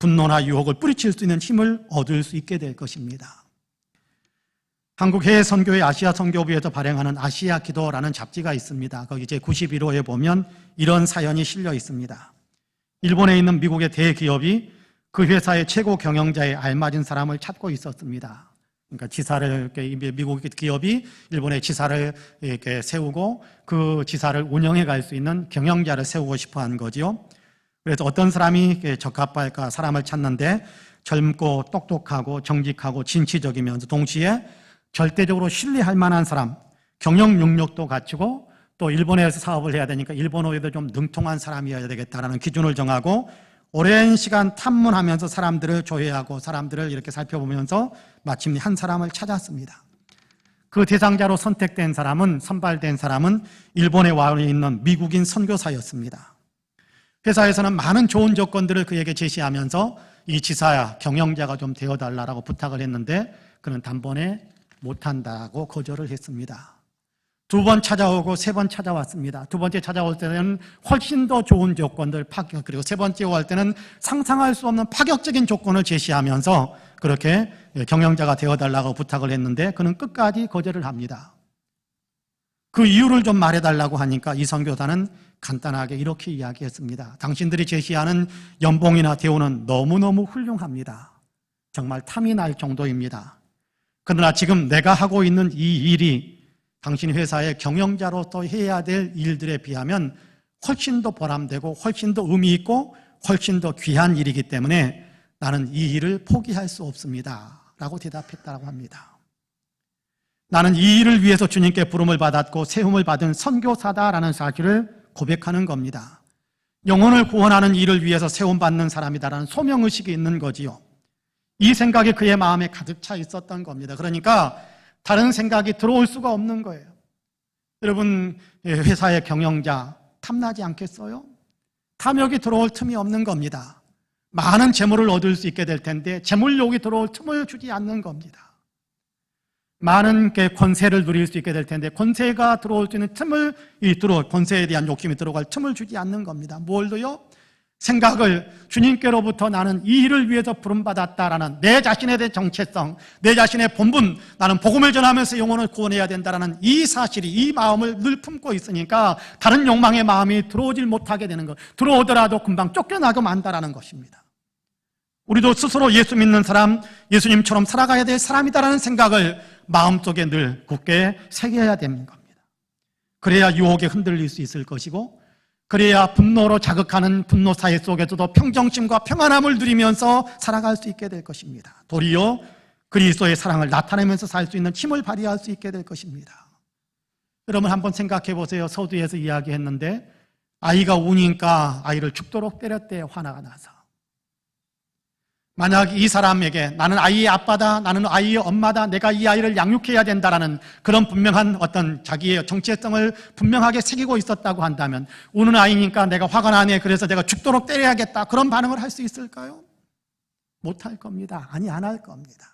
분노나 유혹을 뿌리칠 수 있는 힘을 얻을 수 있게 될 것입니다. 한국 해외선교회 아시아 선교부에서 발행하는 아시아 기도라는 잡지가 있습니다. 거기 제 91호에 보면 이런 사연이 실려 있습니다. 일본에 있는 미국의 대기업이 그 회사의 최고 경영자에 알맞은 사람을 찾고 있었습니다. 그러니까 지사를, 미국 기업이 일본의 지사를 이렇게 세우고 그 지사를 운영해 갈 수 있는 경영자를 세우고 싶어 한 거지요. 그래서 어떤 사람이 적합할까 사람을 찾는데 젊고 똑똑하고 정직하고 진취적이면서 동시에 절대적으로 신뢰할 만한 사람, 경영 능력도 갖추고 또 일본에서 사업을 해야 되니까 일본어에도 좀 능통한 사람이어야 되겠다라는 기준을 정하고 오랜 시간 탐문하면서 사람들을 조회하고 사람들을 이렇게 살펴보면서 마침내 한 사람을 찾았습니다. 그 대상자로 선발된 사람은 일본에 와 있는 미국인 선교사였습니다. 회사에서는 많은 좋은 조건들을 그에게 제시하면서 이 지사야, 경영자가 좀 되어달라고 부탁을 했는데 그는 단번에 못한다고 거절을 했습니다. 2번 찾아오고 3번 찾아왔습니다. 2번째 찾아올 때는 훨씬 더 좋은 조건들, 그리고 3번째 올 때는 상상할 수 없는 파격적인 조건을 제시하면서 그렇게 경영자가 되어달라고 부탁을 했는데 그는 끝까지 거절을 합니다. 그 이유를 좀 말해달라고 하니까 이 선교사는 간단하게 이렇게 이야기했습니다. 당신들이 제시하는 연봉이나 대우는 너무너무 훌륭합니다. 정말 탐이 날 정도입니다. 그러나 지금 내가 하고 있는 이 일이 당신 회사의 경영자로서 해야 될 일들에 비하면 훨씬 더 보람되고 훨씬 더 의미 있고 훨씬 더 귀한 일이기 때문에 나는 이 일을 포기할 수 없습니다. 라고 대답했다고 합니다. 나는 이 일을 위해서 주님께 부름을 받았고 세움을 받은 선교사다라는 사실을 고백하는 겁니다. 영혼을 구원하는 일을 위해서 세움받는 사람이다라는 소명의식이 있는 거지요. 이 생각이 그의 마음에 가득 차 있었던 겁니다. 그러니까 다른 생각이 들어올 수가 없는 거예요. 여러분, 회사의 경영자 탐나지 않겠어요? 탐욕이 들어올 틈이 없는 겁니다. 많은 재물을 얻을 수 있게 될 텐데 재물욕이 들어올 틈을 주지 않는 겁니다. 많은 권세를 누릴 수 있게 될 텐데 권세가 들어올 수 있는 권세에 대한 욕심이 들어갈 틈을 주지 않는 겁니다. 뭘로요? 생각을 주님께로부터 나는 이 일을 위해서 부름받았다라는 내 자신에 대한 정체성, 내 자신의 본분, 나는 복음을 전하면서 영혼을 구원해야 된다라는 이 사실이, 이 마음을 늘 품고 있으니까 다른 욕망의 마음이 들어오질 못하게 되는 것, 들어오더라도 금방 쫓겨나고 만다라는 것입니다. 우리도 스스로 예수 믿는 사람, 예수님처럼 살아가야 될 사람이다라는 생각을 마음속에 늘 굳게 새겨야 되는 겁니다. 그래야 유혹에 흔들릴 수 있을 것이고 그래야 분노로 자극하는 분노 사회 속에서도 평정심과 평안함을 누리면서 살아갈 수 있게 될 것입니다. 도리어 그리스도의 사랑을 나타내면서 살 수 있는 힘을 발휘할 수 있게 될 것입니다. 여러분 한번 생각해 보세요. 서두에서 이야기했는데 아이가 우니까 아이를 죽도록 때렸대요. 화나가 나서. 만약 이 사람에게 나는 아이의 아빠다, 나는 아이의 엄마다, 내가 이 아이를 양육해야 된다라는 그런 분명한 어떤 자기의 정체성을 분명하게 새기고 있었다고 한다면, 우는 아이니까 내가 화가 나네, 그래서 내가 죽도록 때려야겠다, 그런 반응을 할 수 있을까요? 못할 겁니다. 아니, 안 할 겁니다.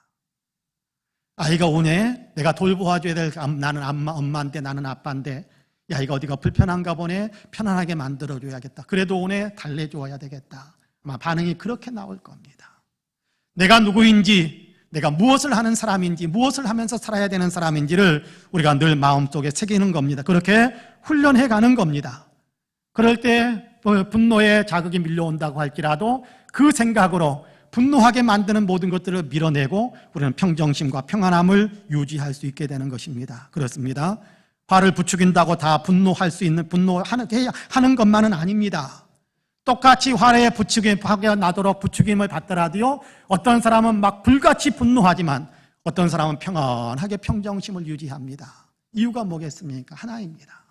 아이가 우네, 내가 돌보아줘야 될, 나는 엄마인데, 나는 아빠인데, 이 아이가 어디가 불편한가 보네, 편안하게 만들어줘야겠다, 그래도 오네, 달래줘야 되겠다. 아마 반응이 그렇게 나올 겁니다. 내가 누구인지, 내가 무엇을 하는 사람인지, 무엇을 하면서 살아야 되는 사람인지를 우리가 늘 마음속에 새기는 겁니다. 그렇게 훈련해 가는 겁니다. 그럴 때 분노의 자극이 밀려온다고 할지라도 그 생각으로 분노하게 만드는 모든 것들을 밀어내고 우리는 평정심과 평안함을 유지할 수 있게 되는 것입니다. 그렇습니다. 화를 부추긴다고 다 분노할 수 있는, 분노하는 것만은 아닙니다. 똑같이 화에 화가 나도록 부추김을 받더라도요, 어떤 사람은 막 불같이 분노하지만 어떤 사람은 평안하게 평정심을 유지합니다. 이유가 뭐겠습니까? 하나입니다.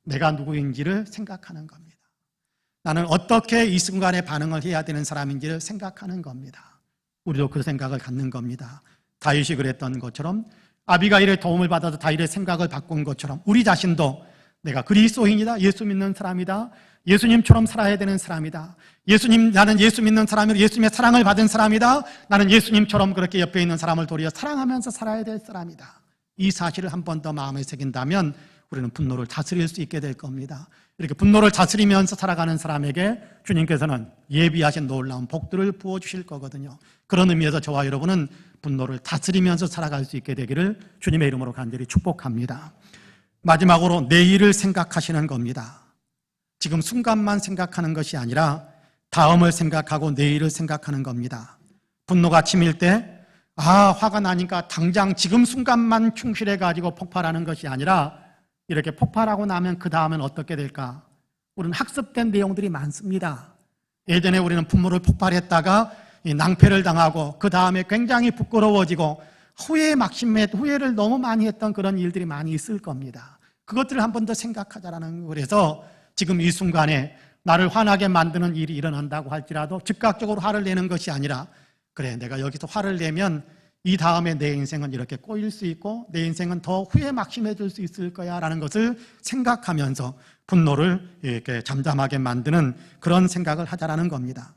내가 누구인지를 생각하는 겁니다. 나는 어떻게 이 순간에 반응을 해야 되는 사람인지를 생각하는 겁니다. 우리도 그 생각을 갖는 겁니다. 다윗이 그랬던 것처럼, 아비가일의 도움을 받아서 다윗의 생각을 바꾼 것처럼 우리 자신도 내가 그리스도인이다, 예수 믿는 사람이다, 예수님처럼 살아야 되는 사람이다, 나는 예수 믿는 사람이다, 예수님의 사랑을 받은 사람이다, 나는 예수님처럼 그렇게 옆에 있는 사람을 도리어 사랑하면서 살아야 될 사람이다, 이 사실을 한 번 더 마음에 새긴다면 우리는 분노를 다스릴 수 있게 될 겁니다. 이렇게 분노를 다스리면서 살아가는 사람에게 주님께서는 예비하신 놀라운 복들을 부어주실 거거든요. 그런 의미에서 저와 여러분은 분노를 다스리면서 살아갈 수 있게 되기를 주님의 이름으로 간절히 축복합니다. 마지막으로 내일을 생각하시는 겁니다. 지금 순간만 생각하는 것이 아니라 다음을 생각하고 내일을 생각하는 겁니다. 분노가 치밀 때, 화가 나니까 당장 지금 순간만 충실해가지고 폭발하는 것이 아니라 이렇게 폭발하고 나면 그 다음엔 어떻게 될까? 우리는 학습된 내용들이 많습니다. 예전에 우리는 분노를 폭발했다가 낭패를 당하고 그 다음에 굉장히 부끄러워지고 후회를 너무 많이 했던 그런 일들이 많이 있을 겁니다. 그것들을 한 번 더 생각하자라는 거예요. 그래서 지금 이 순간에 나를 화나게 만드는 일이 일어난다고 할지라도 즉각적으로 화를 내는 것이 아니라, 그래, 내가 여기서 화를 내면 이 다음에 내 인생은 이렇게 꼬일 수 있고 내 인생은 더 후회 막심해질 수 있을 거야 라는 것을 생각하면서 분노를 이렇게 잠잠하게 만드는 그런 생각을 하자라는 겁니다.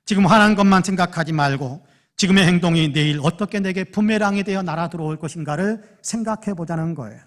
지금 화난 것만 생각하지 말고 지금의 행동이 내일 어떻게 내게 부메랑이 되어 날아 들어올 것인가를 생각해 보자는 거예요.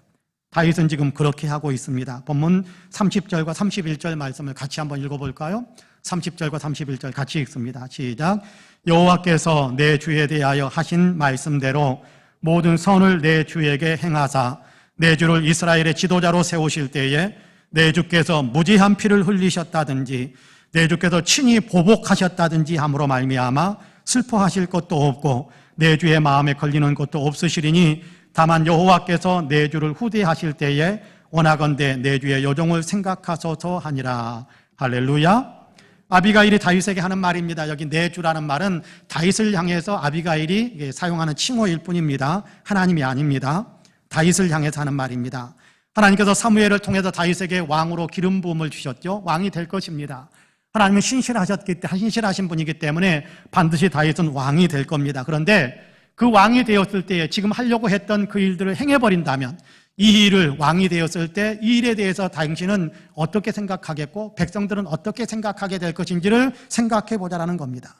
다윗은 지금 그렇게 하고 있습니다. 본문 30절과 31절 말씀을 같이 한번 읽어볼까요? 30절과 31절 같이 읽습니다. 시작. 여호와께서 내 주에 대하여 하신 말씀대로 모든 선을 내 주에게 행하사 내 주를 이스라엘의 지도자로 세우실 때에 내 주께서 무지한 피를 흘리셨다든지 내 주께서 친히 보복하셨다든지 함으로 말미암아 슬퍼하실 것도 없고 내 주의 마음에 걸리는 것도 없으시리니 다만 여호와께서 내 주를 후대하실 때에 원하건대 내 주의 여종을 생각하소서 하니라. 할렐루야. 아비가일이 다윗에게 하는 말입니다. 여기 내 주라는 말은 다윗을 향해서 아비가일이 사용하는 칭호일 뿐입니다. 하나님이 아닙니다. 다윗을 향해서 하는 말입니다. 하나님께서 사무엘을 통해서 다윗에게 왕으로 기름 부음을 주셨죠. 왕이 될 것입니다. 하나님은 신실하신 분이기 때문에 반드시 다윗은 왕이 될 겁니다. 그런데 그 왕이 되었을 때에 지금 하려고 했던 그 일들을 행해버린다면, 이 일을 왕이 되었을 때 이 일에 대해서 당신은 어떻게 생각하겠고 백성들은 어떻게 생각하게 될 것인지를 생각해 보자라는 겁니다.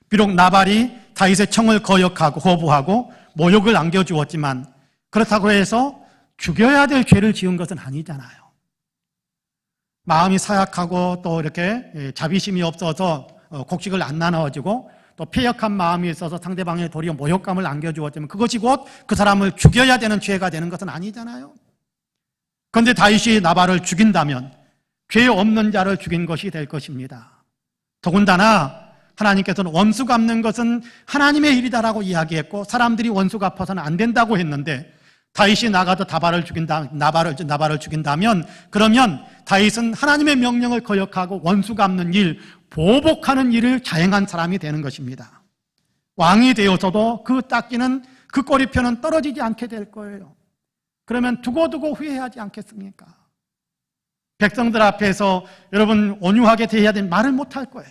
비록 나발이 다윗의 청을 거역하고 거부하고 모욕을 안겨주었지만 그렇다고 해서 죽여야 될 죄를 지은 것은 아니잖아요. 마음이 사약하고 또 이렇게 자비심이 없어서 곡식을 안 나눠주고 또 패역한 마음이 있어서 상대방의 도리어 모욕감을 안겨주었지만 그것이 곧 그 사람을 죽여야 되는 죄가 되는 것은 아니잖아요. 그런데 다윗이 나발을 죽인다면 죄 없는 자를 죽인 것이 될 것입니다. 더군다나 하나님께서는 원수 갚는 것은 하나님의 일이다라고 이야기했고 사람들이 원수 갚아서는 안 된다고 했는데 다윗이 나가서 나발을 죽인다면 그러면 다윗은 하나님의 명령을 거역하고 원수 갚는 일, 보복하는 일을 자행한 사람이 되는 것입니다. 왕이 되어서도 그 딱지는 그 꼬리표는 떨어지지 않게 될 거예요. 그러면 두고두고 후회하지 않겠습니까? 백성들 앞에서 여러분 온유하게 대해야 되는 말을 못할 거예요.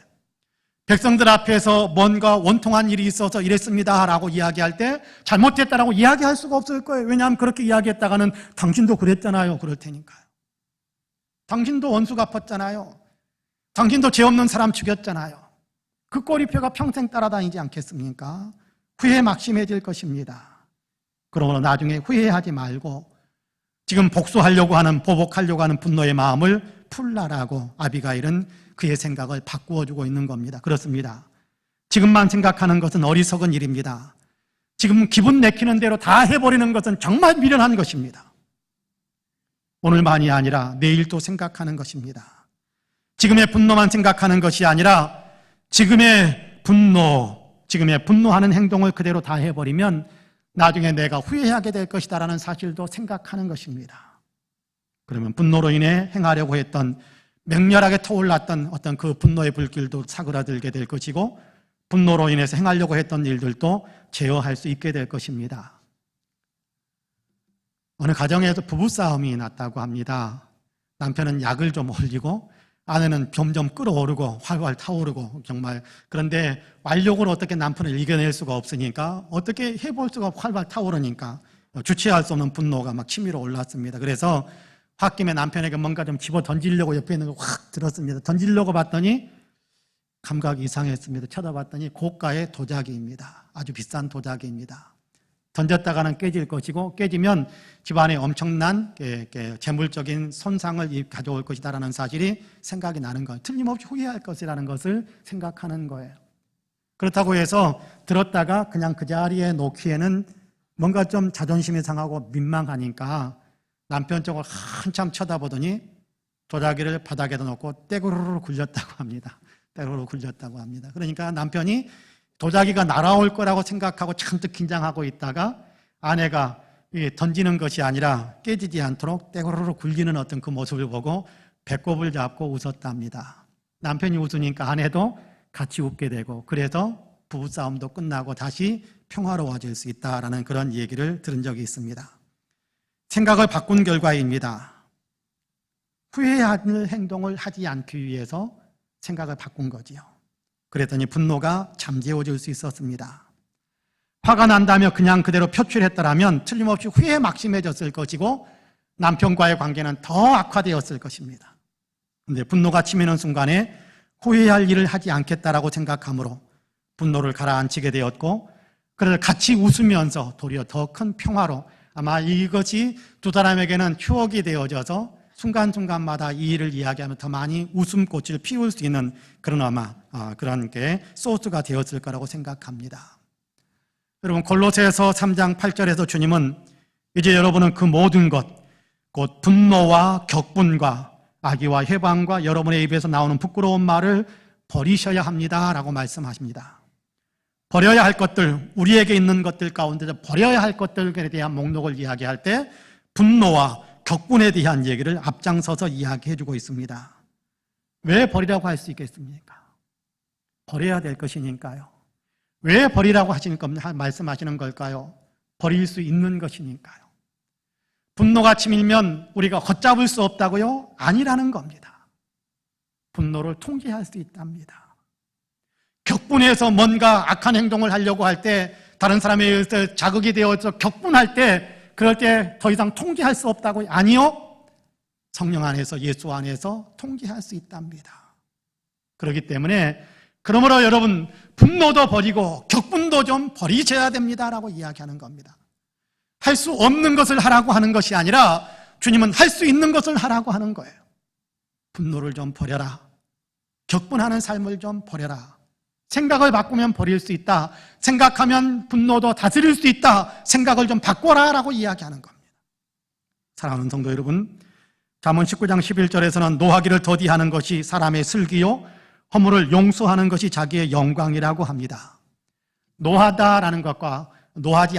백성들 앞에서 뭔가 원통한 일이 있어서 이랬습니다 라고 이야기할 때 잘못됐다라고 이야기할 수가 없을 거예요. 왜냐하면 그렇게 이야기했다가는 당신도 그랬잖아요 그럴 테니까요. 당신도 원수 갚았잖아요. 당신도 죄 없는 사람 죽였잖아요. 그 꼬리표가 평생 따라다니지 않겠습니까? 후회 막심해질 것입니다. 그러므로 나중에 후회하지 말고 지금 복수하려고 하는, 보복하려고 하는 분노의 마음을 풀라라고 아비가일은 그의 생각을 바꾸어주고 있는 겁니다. 그렇습니다. 지금만 생각하는 것은 어리석은 일입니다. 지금 기분 내키는 대로 다 해버리는 것은 정말 미련한 것입니다. 오늘만이 아니라 내일도 생각하는 것입니다. 지금의 분노만 생각하는 것이 아니라 지금의 분노하는 행동을 그대로 다 해버리면 나중에 내가 후회하게 될 것이다라는 사실도 생각하는 것입니다. 그러면 분노로 인해 행하려고 했던 맹렬하게 타올랐던 어떤 그 분노의 불길도 사그라들게 될 것이고 분노로 인해서 행하려고 했던 일들도 제어할 수 있게 될 것입니다. 어느 가정에서 부부싸움이 났다고 합니다. 남편은 약을 좀 올리고 아내는 점점 끓어오르고 활활 타오르고 정말 그런데 완력으로 어떻게 남편을 이겨낼 수가 없으니까 어떻게 해볼 수가 없고 활활 타오르니까 주체할 수 없는 분노가 막 치밀어 올랐습니다. 그래서 홧김에 남편에게 뭔가 좀 집어 던지려고 옆에 있는 걸 확 들었습니다. 던지려고 봤더니 감각이 이상했습니다. 쳐다봤더니 고가의 도자기입니다. 아주 비싼 도자기입니다. 던졌다가는 깨질 것이고 깨지면 집안에 엄청난 재물적인 손상을 가져올 것이다라는 사실이 생각이 나는 거예요. 틀림없이 후회할 것이라는 것을 생각하는 거예요. 그렇다고 해서 들었다가 그냥 그 자리에 놓기에는 뭔가 좀 자존심이 상하고 민망하니까 남편 쪽을 한참 쳐다보더니 도자기를 바닥에다 놓고 떼구르르 굴렸다고 합니다. 떼구르르 굴렸다고 합니다. 그러니까 남편이 도자기가 날아올 거라고 생각하고 잔뜩 긴장하고 있다가 아내가 던지는 것이 아니라 깨지지 않도록 떼구르르 굴리는 어떤 그 모습을 보고 배꼽을 잡고 웃었답니다. 남편이 웃으니까 아내도 같이 웃게 되고 그래서 부부싸움도 끝나고 다시 평화로워질 수 있다라는 그런 얘기를 들은 적이 있습니다. 생각을 바꾼 결과입니다. 후회하는 행동을 하지 않기 위해서 생각을 바꾼 거지요. 그랬더니 분노가 잠재워질 수 있었습니다. 화가 난다며 그냥 그대로 표출했더라면 틀림없이 후회에 막심해졌을 것이고 남편과의 관계는 더 악화되었을 것입니다. 그런데 분노가 치미는 순간에 후회할 일을 하지 않겠다라고 생각함으로 분노를 가라앉히게 되었고 그래서 같이 웃으면서 도리어 더 큰 평화로 아마 이것이 두 사람에게는 추억이 되어져서 순간순간마다 이 일을 이야기하면 더 많이 웃음꽃을 피울 수 있는 그런 그런 게 소스가 되었을 거라고 생각합니다. 여러분 골로새서 3장 8절에서 주님은 이제 여러분은 그 모든 것, 곧 분노와 격분과 악의와 해방과 여러분의 입에서 나오는 부끄러운 말을 버리셔야 합니다라고 말씀하십니다. 버려야 할 것들, 우리에게 있는 것들 가운데서 버려야 할 것들에 대한 목록을 이야기할 때 분노와 격분에 대한 얘기를 앞장서서 이야기해주고 있습니다. 왜 버리라고 할 수 있겠습니까? 버려야 될 것이니까요. 왜 버리라고 말씀하시는 걸까요? 버릴 수 있는 것이니까요. 분노가 치밀면 우리가 걷잡을 수 없다고요? 아니라는 겁니다. 분노를 통제할 수 있답니다. 격분해서 뭔가 악한 행동을 하려고 할 때 다른 사람에 의해서 자극이 되어서 격분할 때 그럴 때 더 이상 통제할 수 없다고요? 아니요. 성령 안에서 예수 안에서 통제할 수 있답니다. 그렇기 때문에 그러므로 여러분 분노도 버리고 격분도 좀 버리셔야 됩니다라고 이야기하는 겁니다. 할 수 없는 것을 하라고 하는 것이 아니라 주님은 할 수 있는 것을 하라고 하는 거예요. 분노를 좀 버려라. 격분하는 삶을 좀 버려라. 생각을 바꾸면 버릴 수 있다. 생각하면 분노도 다스릴 수 있다. 생각을 좀 바꿔라 라고 이야기하는 겁니다. 사랑하는 성도 여러분, 잠언 19장 11절에서는 노하기를 더디하는 것이 사람의 슬기요 허물을 용서하는 것이 자기의 영광이라고 합니다. 노하다라는 것과 노하지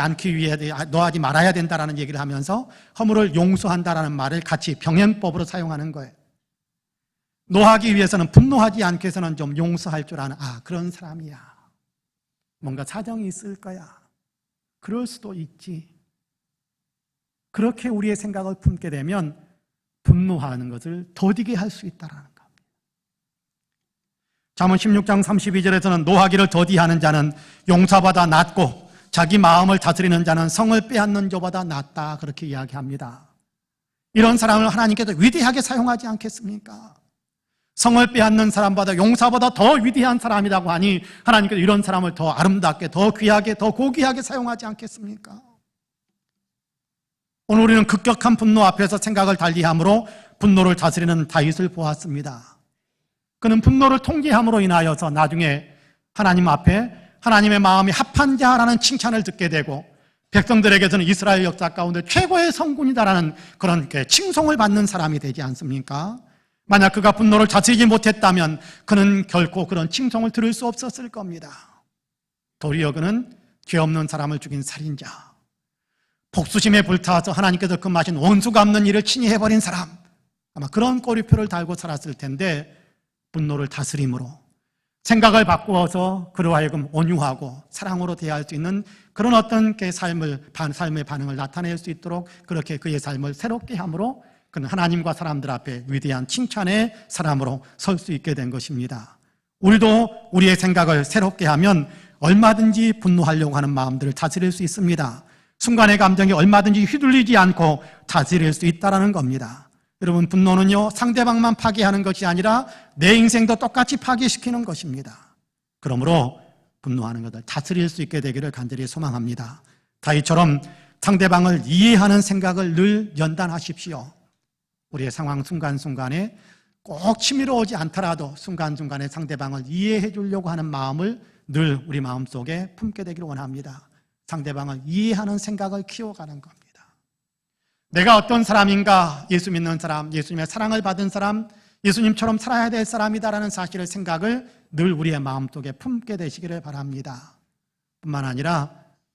말아야 된다라는 얘기를 하면서 허물을 용서한다라는 말을 같이 병행법으로 사용하는 거예요. 노하기 위해서는 분노하지 않기 위해서는 좀 용서할 줄 아는 그런 사람이야. 뭔가 사정이 있을 거야. 그럴 수도 있지. 그렇게 우리의 생각을 품게 되면 분노하는 것을 더디게 할 수 있다라는 겁니다. 잠언 16장 32절에서는 노하기를 더디하는 자는 용사보다 낫고 자기 마음을 다스리는 자는 성을 빼앗는 자보다 낫다, 그렇게 이야기합니다. 이런 사람을 하나님께서 위대하게 사용하지 않겠습니까? 성을 빼앗는 사람보다 용사보다 더 위대한 사람이라고 하니 하나님께서 이런 사람을 더 아름답게, 더 귀하게, 더 고귀하게 사용하지 않겠습니까? 오늘 우리는 급격한 분노 앞에서 생각을 달리함으로 분노를 다스리는 다윗을 보았습니다. 그는 분노를 통제함으로 인하여서 나중에 하나님 앞에 하나님의 마음이 합한 자라는 칭찬을 듣게 되고 백성들에게서는 이스라엘 역사 가운데 최고의 성군이다라는 그런 칭송을 받는 사람이 되지 않습니까? 만약 그가 분노를 다스리지 못했다면 그는 결코 그런 칭송을 들을 수 없었을 겁니다. 도리어 그는 죄 없는 사람을 죽인 살인자, 복수심에 불타서 하나님께서 금하신 원수가 없는 일을 친히 해버린 사람, 아마 그런 꼬리표를 달고 살았을 텐데 분노를 다스림으로 생각을 바꾸어서 그로 하여금 온유하고 사랑으로 대할 수 있는 그런 어떤 삶의 반응을 나타낼 수 있도록 그렇게 그의 삶을 새롭게 함으로 그는 하나님과 사람들 앞에 위대한 칭찬의 사람으로 설 수 있게 된 것입니다. 우리도 우리의 생각을 새롭게 하면 얼마든지 분노하려고 하는 마음들을 다스릴 수 있습니다. 순간의 감정이 얼마든지 휘둘리지 않고 다스릴 수 있다는 겁니다. 여러분, 분노는요, 상대방만 파괴하는 것이 아니라 내 인생도 똑같이 파괴시키는 것입니다. 그러므로 분노하는 것을 다스릴 수 있게 되기를 간절히 소망합니다. 다윗처럼 상대방을 이해하는 생각을 늘 연단하십시오. 우리의 상황 순간순간에 꼭 치밀어오지 않더라도 순간순간에 상대방을 이해해 주려고 하는 마음을 늘 우리 마음속에 품게 되기를 원합니다. 상대방을 이해하는 생각을 키워가는 겁니다. 내가 어떤 사람인가, 예수 믿는 사람, 예수님의 사랑을 받은 사람, 예수님처럼 살아야 될 사람이다라는 사실을 생각을 늘 우리의 마음속에 품게 되시기를 바랍니다. 뿐만 아니라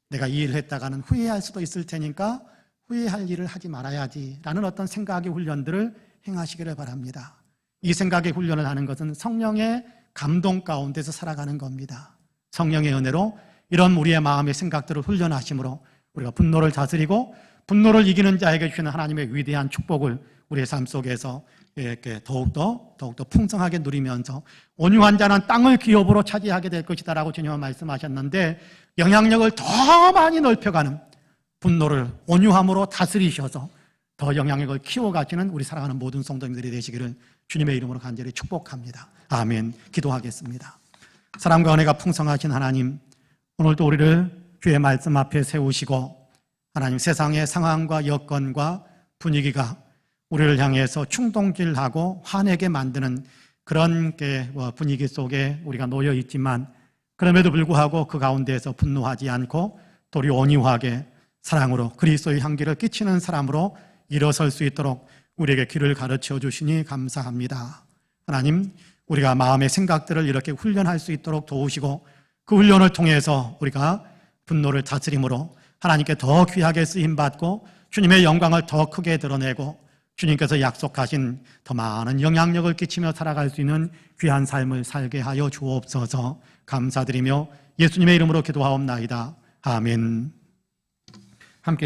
내가 이 일을 했다가는 후회할 수도 있을 테니까 후회할 일을 하지 말아야지라는 어떤 생각의 훈련들을 행하시기를 바랍니다. 이 생각의 훈련을 하는 것은 성령의 감동 가운데서 살아가는 겁니다. 성령의 은혜로 이런 우리의 마음의 생각들을 훈련하심으로 우리가 분노를 다스리고 분노를 이기는 자에게 주시는 하나님의 위대한 축복을 우리의 삶 속에서 이렇게 더욱더 풍성하게 누리면서 온유한 자는 땅을 기업으로 차지하게 될 것이다라고 주님은 말씀하셨는데, 영향력을 더 많이 넓혀가는 분노를 온유함으로 다스리셔서 더 영향력을 키워가시는 우리 사랑하는 모든 성도님들이 되시기를 주님의 이름으로 간절히 축복합니다. 아멘. 기도하겠습니다. 사랑과 은혜가 풍성하신 하나님, 오늘도 우리를 주의 말씀 앞에 세우시고 하나님, 세상의 상황과 여건과 분위기가 우리를 향해서 충동질하고 화내게 만드는 그런 분위기 속에 우리가 놓여 있지만, 그럼에도 불구하고 그 가운데에서 분노하지 않고 도리어 온유하게 사랑으로 그리스도의 향기를 끼치는 사람으로 일어설 수 있도록 우리에게 길을 가르쳐 주시니 감사합니다. 하나님, 우리가 마음의 생각들을 이렇게 훈련할 수 있도록 도우시고 그 훈련을 통해서 우리가 분노를 다스림으로 하나님께 더 귀하게 쓰임받고 주님의 영광을 더 크게 드러내고 주님께서 약속하신 더 많은 영향력을 끼치며 살아갈 수 있는 귀한 삶을 살게 하여 주옵소서. 감사드리며 예수님의 이름으로 기도하옵나이다. 아멘. 함께